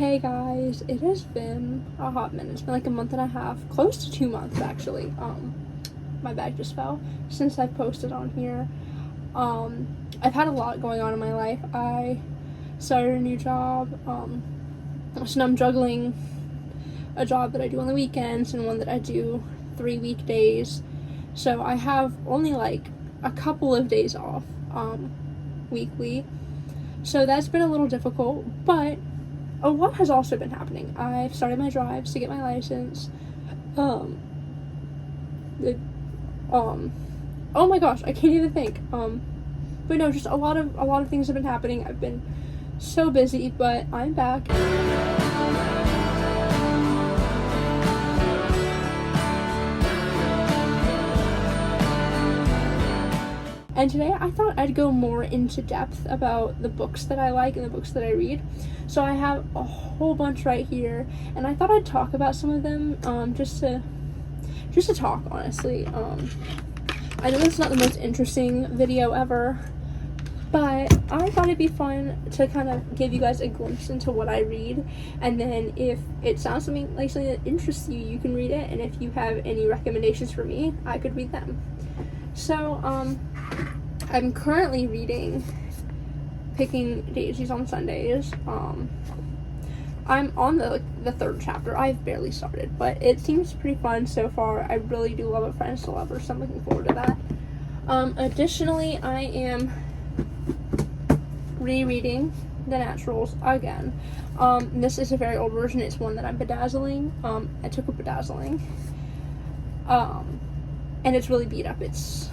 Hey guys, it has been a hot minute. It's been like a month and a half, close to 2 months actually. My bag just fell since I've posted on here. I've had a lot going on in my life. I started a new job, so now I'm juggling a job that I do on the weekends and one that I do 3 weekdays. So I have only like a couple of days off, weekly. So that's been a little difficult, but a lot has also been happening. I've started my drives to get my license. Oh my gosh, I can't even think. But no, just a lot of things have been happening. I've been so busy, but I'm back. And today I thought I'd go more into depth about the books that I like and the books that I read. So I have a whole bunch right here, and I thought I'd talk about some of them, just to talk, honestly. I know it's not the most interesting video ever, but I thought it'd be fun to kind of give you guys a glimpse into what I read, and then if it sounds something that interests you, you can read it, and if you have any recommendations for me, I could read them. So, I'm currently reading Picking Daisies on Sundays. I'm on the third chapter. I've barely started, but it seems pretty fun so far. I really do love A Friends to Lovers, so I'm looking forward to that. Additionally, I am rereading The Naturals again. This is a very old version. It's one that I'm bedazzling. I took a bedazzling. And it's really beat up. It's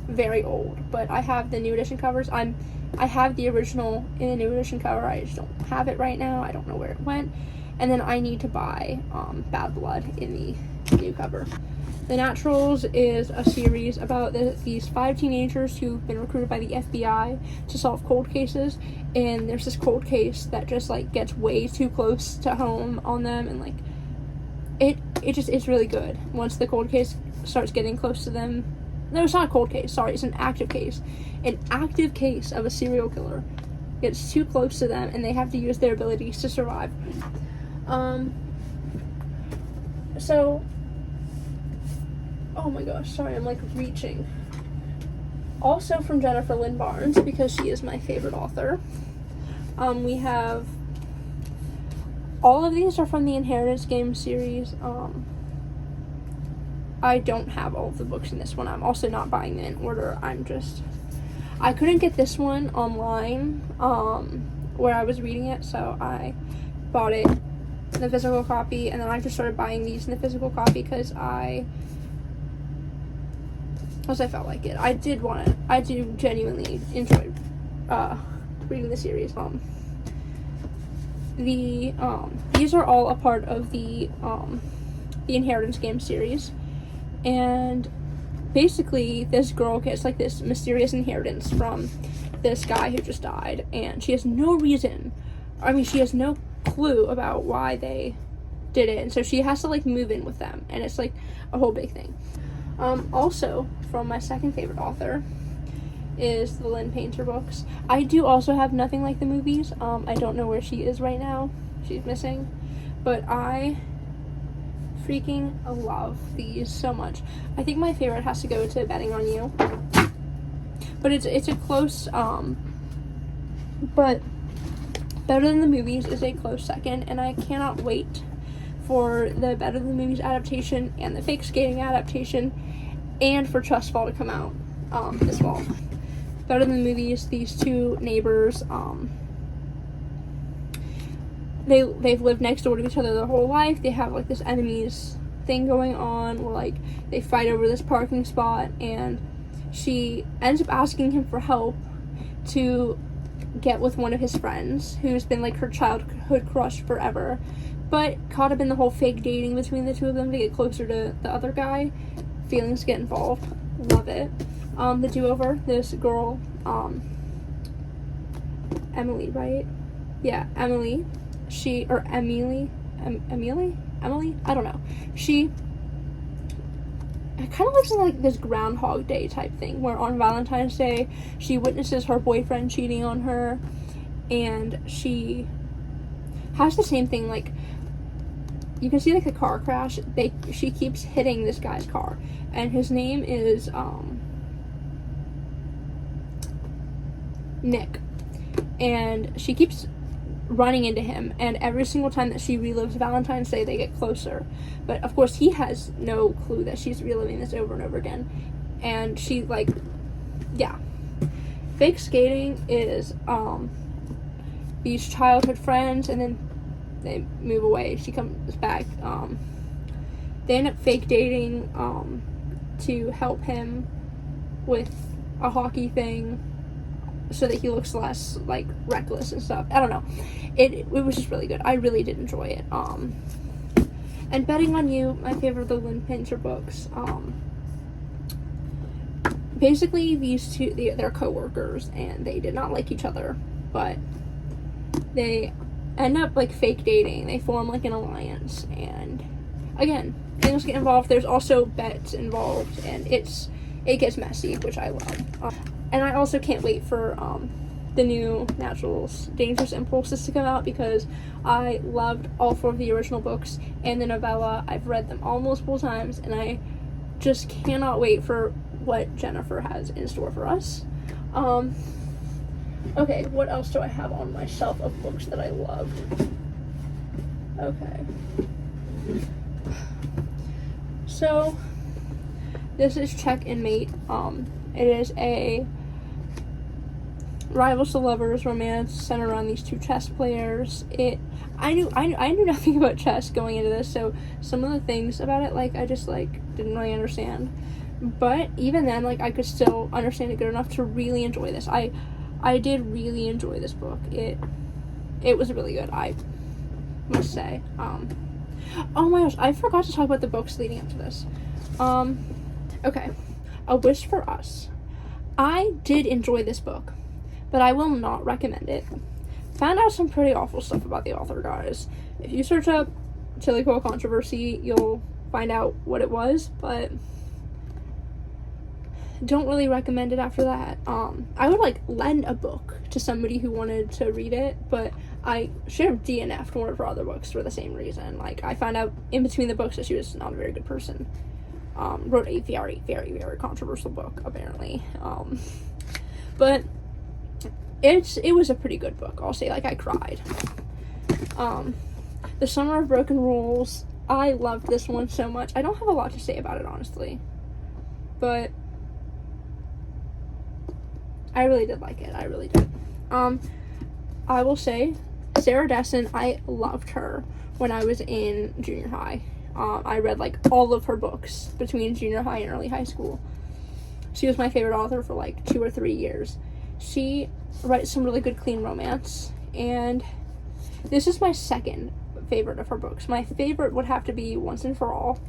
very old, but I have the new edition covers. I have the original in the new edition cover. I just don't have it right now. I don't know where it went. And then I need to buy Bad Blood in the new cover. The Naturals is a series about these 5 teenagers who've been recruited by the FBI to solve cold cases, and there's this cold case that just like gets way too close to home on them, and like it's really good. Once the cold case starts getting close to them. No, it's not a cold case, sorry, it's an active case. An active case of a serial killer gets too close to them, and they have to use their abilities to survive. So, oh my gosh, sorry, I'm like reaching. Also from Jennifer Lynn Barnes, because she is my favorite author. We have, all of these are from the Inheritance Games series. I don't have all of the books in this one. I'm also not buying them in order. I couldn't get this one online, where I was reading it, so I bought it in the physical copy, and then I just started buying these in the physical copy because I felt like it. I do genuinely enjoy, reading the series. These are all a part of the Inheritance Games series. And basically this girl gets like this mysterious inheritance from this guy who just died, and she has no clue about why they did it, and so she has to like move in with them, and it's like a whole big thing. Also from my second favorite author is the Lynn Painter books. I do also have Nothing Like the Movies. I don't know where she is right now. She's missing, but I freaking love these so much. I think my favorite has to go to Betting on You, but it's a close, but Better Than the Movies is a close second, and I cannot wait for the Better Than the Movies adaptation and the Fake Skating adaptation, and for Trustfall to come out this fall. Better Than the Movies, these two neighbors, they've lived next door to each other their whole life. They have like this enemies thing going on where like they fight over this parking spot, and she ends up asking him for help to get with one of his friends who's been like her childhood crush forever, but caught up in the whole fake dating between the two of them to get closer to the other guy. Feelings get involved. Love it. The Do-Over, this girl, Emily, right? Yeah, Emily. Emily, I don't know. She kind of looks like this Groundhog Day type thing, where on Valentine's Day she witnesses her boyfriend cheating on her, and she has the same thing, like, you can see, like, the car crash, she keeps hitting this guy's car, and his name is, Nick, and she keeps running into him, and every single time that she relives Valentine's Day, they get closer, but, of course, he has no clue that she's reliving this over and over again, and she, like, yeah. Fake skating is, these childhood friends, and then they move away. She comes back. They end up fake dating to help him with a hockey thing so that he looks less, like, reckless and stuff. I don't know. It was just really good. I really did enjoy it. And Betting on You, my favorite of the Lynn Pincher books. Basically, these two, they're co-workers, and they did not like each other, but they end up, like, fake dating. They form, like, an alliance, and again, things get involved. There's also bets involved, and it gets messy, which I love. And I also can't wait for the new Naturals Dangerous Impulses to come out, because I loved all 4 of the original books and the novella. I've read them all multiple times, and I just cannot wait for what Jennifer has in store for us. Okay, what else do I have on my shelf of books that I love? Okay. So, this is Check and Mate. It is a rivals to lovers romance centered around these 2 chess players. I knew nothing about chess going into this, so some of the things about it, like, I just, like, didn't really understand. But even then, like, I could still understand it good enough to really enjoy this. I did really enjoy this book. It was really good, I must say. Oh my gosh, I forgot to talk about the books leading up to this. Okay. A Wish for Us. I did enjoy this book, but I will not recommend it. Found out some pretty awful stuff about the author, guys. If you search up Chili Quill Controversy, you'll find out what it was, but don't really recommend it after that. I would, like, lend a book to somebody who wanted to read it, but I should have DNF'd one of her other books for the same reason. Like, I found out in between the books that she was not a very good person. Wrote a very, very, very controversial book, apparently. But it was a pretty good book, I'll say. Like, I cried. The Summer of Broken Rules, I loved this one so much. I don't have a lot to say about it, honestly, but I really did like it. I really did. I will say, Sarah Dessen, I loved her when I was in junior high. I read, like, all of her books between junior high and early high school. She was my favorite author for, like, 2 or 3 years. She writes some really good, clean romance, and this is my second favorite of her books. My favorite would have to be Once and For All.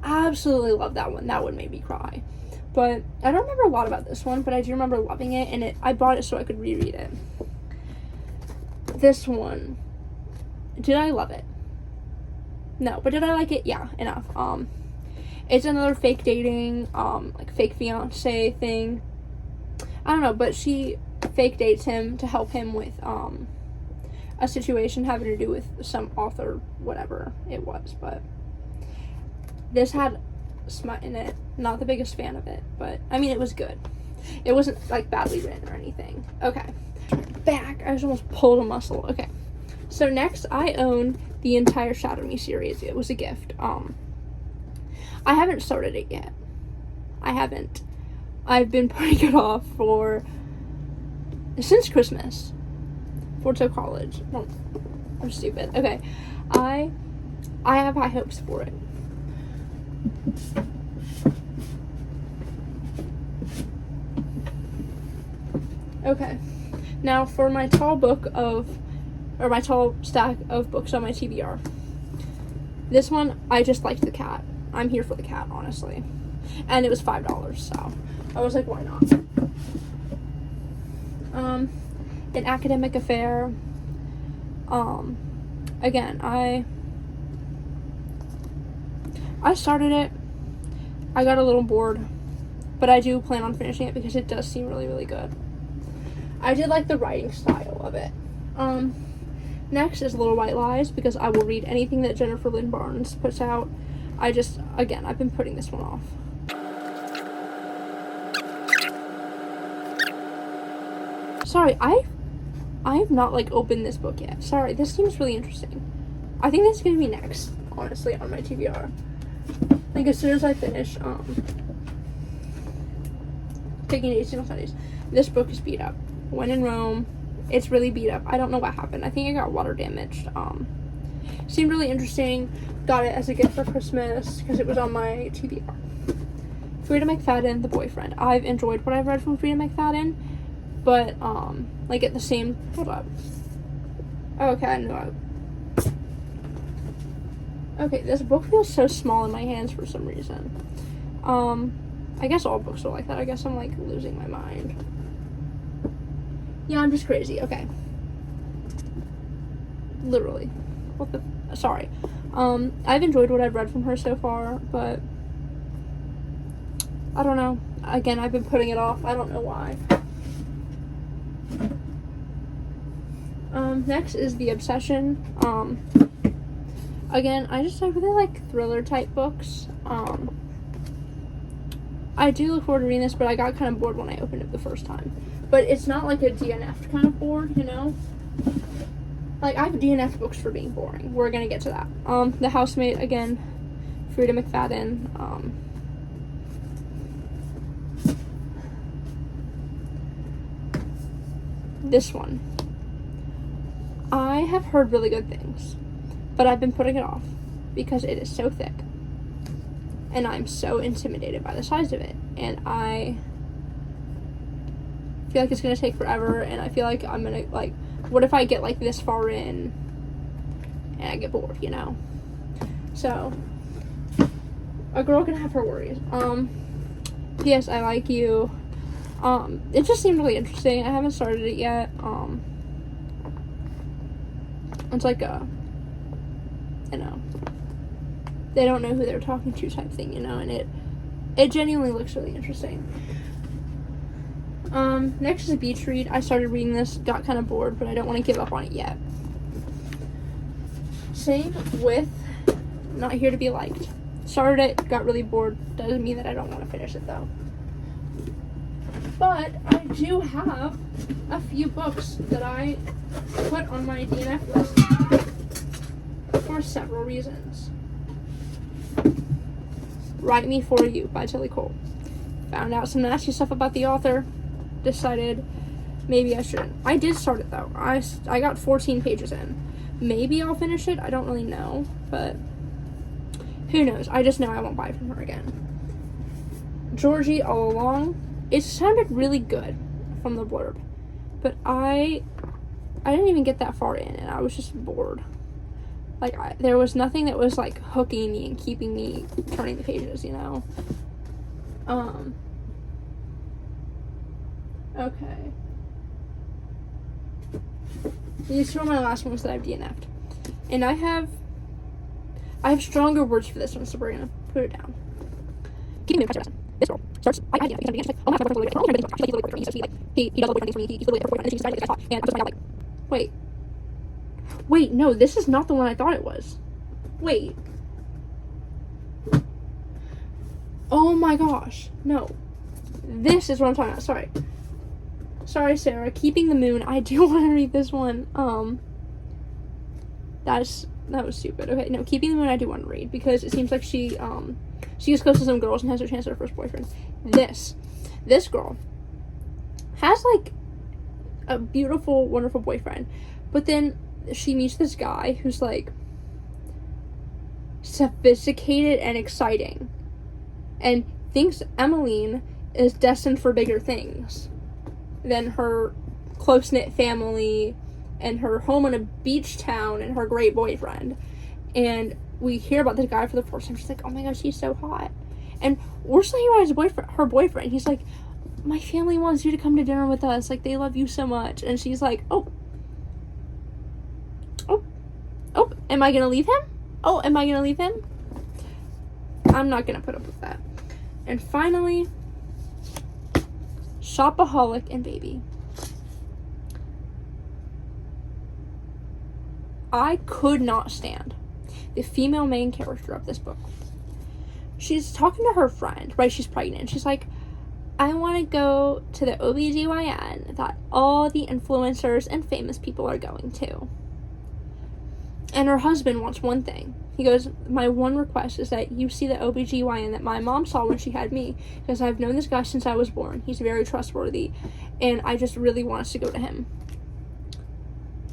Absolutely love that one. That one made me cry. But I don't remember a lot about this one, but I do remember loving it, and I bought it so I could reread it. This one, did I love it? No, but did I like it? Yeah, enough. It's another fake dating, like, fake fiance thing. I don't know, but she fake dates him to help him with, a situation having to do with some author, whatever it was, but this had smut in it. Not the biggest fan of it, but, I mean, it was good. It wasn't, like, badly written or anything. Okay. Back. I just almost pulled a muscle. Okay. So next, I own the entire Shatter Me series. It was a gift. I haven't started it yet. I haven't. I've been putting it off since Christmas. For till college. Well, I'm stupid. Okay. I have high hopes for it. Okay. Now for my tall my tall stack of books on my TBR. This one, I just liked the cat. I'm here for the cat, honestly. And it was $5, so I was like, why not? An Academic Affair. Again, I started it. I got a little bored, but I do plan on finishing it because it does seem really, really good. I did like the writing style of it. Next is Little White Lies, because I will read anything that Jennifer Lynn Barnes puts out. I've been putting this one off. Sorry, I've not, like, opened this book yet. Sorry, this seems really interesting. I think that's gonna be next, honestly, on my TBR. Like, as soon as I finish, taking 8 single studies. This book is beat up. When in Rome, it's really beat up. I don't know what happened. I think it got water damaged. Seemed really interesting. Got it as a gift for Christmas because it was on my TBR. Frida McFadden, The Boyfriend. I've enjoyed what I've read from Frida McFadden, but like at the same. Hold up. Okay, I know. Okay, this book feels so small in my hands for some reason. I guess all books are like that. I guess I'm like losing my mind. Yeah, I'm just crazy. Okay. Literally. What the? Sorry. I've enjoyed what I've read from her so far, but I don't know. Again, I've been putting it off. I don't know why. Next is The Obsession. Again, I really like thriller type books. I do look forward to reading this, but I got kind of bored when I opened it the first time. But it's not like a DNF kind of bored, you know? Like, I've DNF books for being boring. We're gonna get to that. The Housemaid, again, Frida McFadden. This one. I have heard really good things, but I've been putting it off because it is so thick. And I'm so intimidated by the size of it. And I feel like it's gonna take forever, and I feel like I'm gonna, like, what if I get, like, this far in and I get bored, you know? So, a girl can have her worries. P.S. I Like You. It just seemed really interesting. I haven't started it yet. It's like a, you know, they don't know who they're talking to type thing, you know, and it genuinely looks really interesting. Next is a beach read. I started reading this, got kind of bored, but I don't want to give up on it yet. Same with Not Here to Be Liked. Started it, got really bored. Doesn't mean that I don't want to finish it though. But I do have a few books that I put on my DNF list for several reasons. Write Me For You by Tilly Cole. Found out some nasty stuff about the author. Decided maybe I shouldn't. I did start it though. I got 14 pages in. Maybe I'll finish it. I don't really know, but who knows? I just know I won't buy from her again. Georgie All Along. It sounded really good from the blurb, but I didn't even get that far in, and I was just bored. Like, there was nothing that was, like, hooking me and keeping me turning the pages, you know? Okay. These two are my last ones that I've DNF'd. And I have stronger words for this one, so we're gonna put it down. Keeping me in this girl starts. I because I'm being like, oh my god, boyfriend really good. He's like, he does boyfriend things for me. He's literally her boyfriend, and she decided to get hot. And I was like, wait, no, this is not the one I thought it was. Wait. Oh my gosh, no. This is what I'm talking about. Sorry, Sarah. Keeping the Moon. I do want to read this one. That was stupid. Okay, no, Keeping the Moon I do want to read because it seems like she gets close to some girls and has a chance at her first boyfriend. This girl has, like, a beautiful, wonderful boyfriend, but then she meets this guy who's, like, sophisticated and exciting, and thinks Emmeline is destined for bigger things than her close-knit family and her home in a beach town and her great boyfriend. And we hear about this guy for the first time. She's like, oh my gosh, he's so hot. And we're saying about her boyfriend. He's like, my family wants you to come to dinner with us. Like, they love you so much. And she's like, oh, am I gonna leave him? Am I gonna leave him? I'm not gonna put up with that. And finally, Shopaholic and Baby. I could not stand the female main character of this book. She's talking to her friend, right? She's pregnant. She's like, I want to go to the OBGYN that all the influencers and famous people are going to. And her husband wants one thing. He goes, my one request is that you see the OBGYN that my mom saw when she had me, because I've known this guy since I was born. He's very trustworthy, and I just really want us to go to him.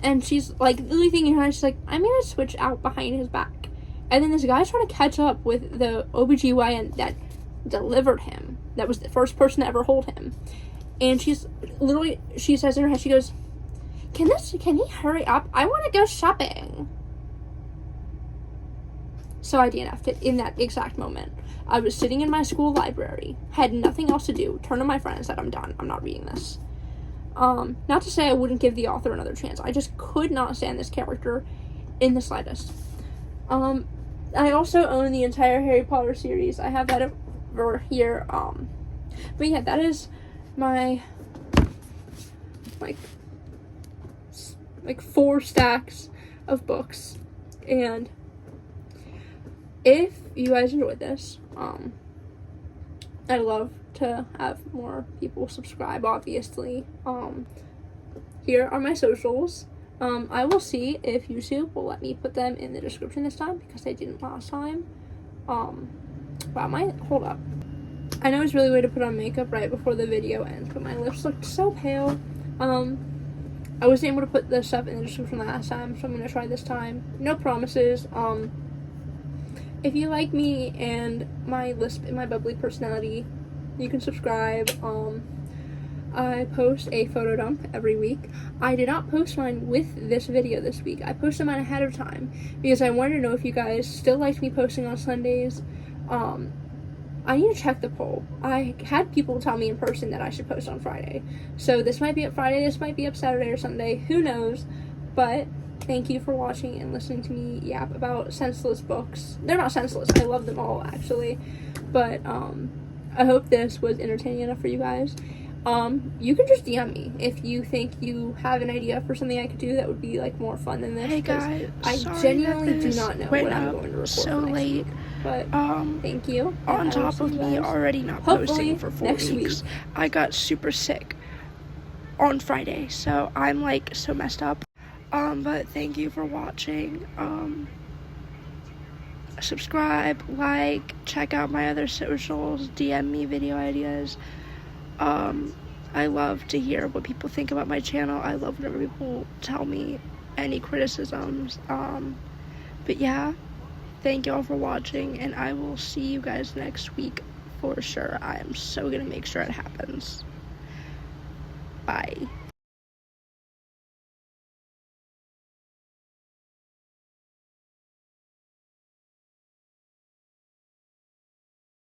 And she's like, literally thinking in her head, she's like, I'm going to switch out behind his back. And then this guy's trying to catch up with the OBGYN that delivered him. That was the first person to ever hold him. And she's literally, she says in her head, she goes, can he hurry up? I want to go shopping. So I DNF'd it in that exact moment. I was sitting in my school library, had nothing else to do, turned to my friend and said, I'm done. I'm not reading this. Not to say I wouldn't give the author another chance. I just could not stand this character in the slightest. I also own the entire Harry Potter series. I have that over here. But yeah, that is my like 4 stacks of books. And if you guys enjoyed this, I'd love to have more people subscribe, obviously. Here are my socials. I will see if YouTube will let me put them in the description this time, because they didn't last time. Wow, hold up. I know it's really weird to put on makeup right before the video ends, but my lips looked so pale. I wasn't able to put the stuff in the description last time, so I'm gonna try this time. No promises. If you like me and my lisp and my bubbly personality, you can subscribe. I post a photo dump every week. I did not post mine with this video this week. I posted mine ahead of time because I wanted to know if you guys still liked me posting on Sundays. I need to check the poll. I had people tell me in person that I should post on Friday. So this might be up Friday, this might be up Saturday or Sunday. Who knows? But thank you for watching and listening to me yap about senseless books. They're not senseless. I love them all, actually. But I hope this was entertaining enough for you guys. You can just DM me if you think you have an idea for something I could do that would be like more fun than this. Hey guys, I genuinely do not know what I'm going to record so for next late. week. But thank you. On top of me already not posting for 4 weeks, I got super sick on Friday, so I'm like so messed up. But thank you for watching. Subscribe, like, check out my other socials, DM me video ideas. I love to hear what people think about my channel. I love whenever people tell me any criticisms. But yeah, thank you all for watching, and I will see you guys next week for sure. I am so gonna make sure it happens. Bye.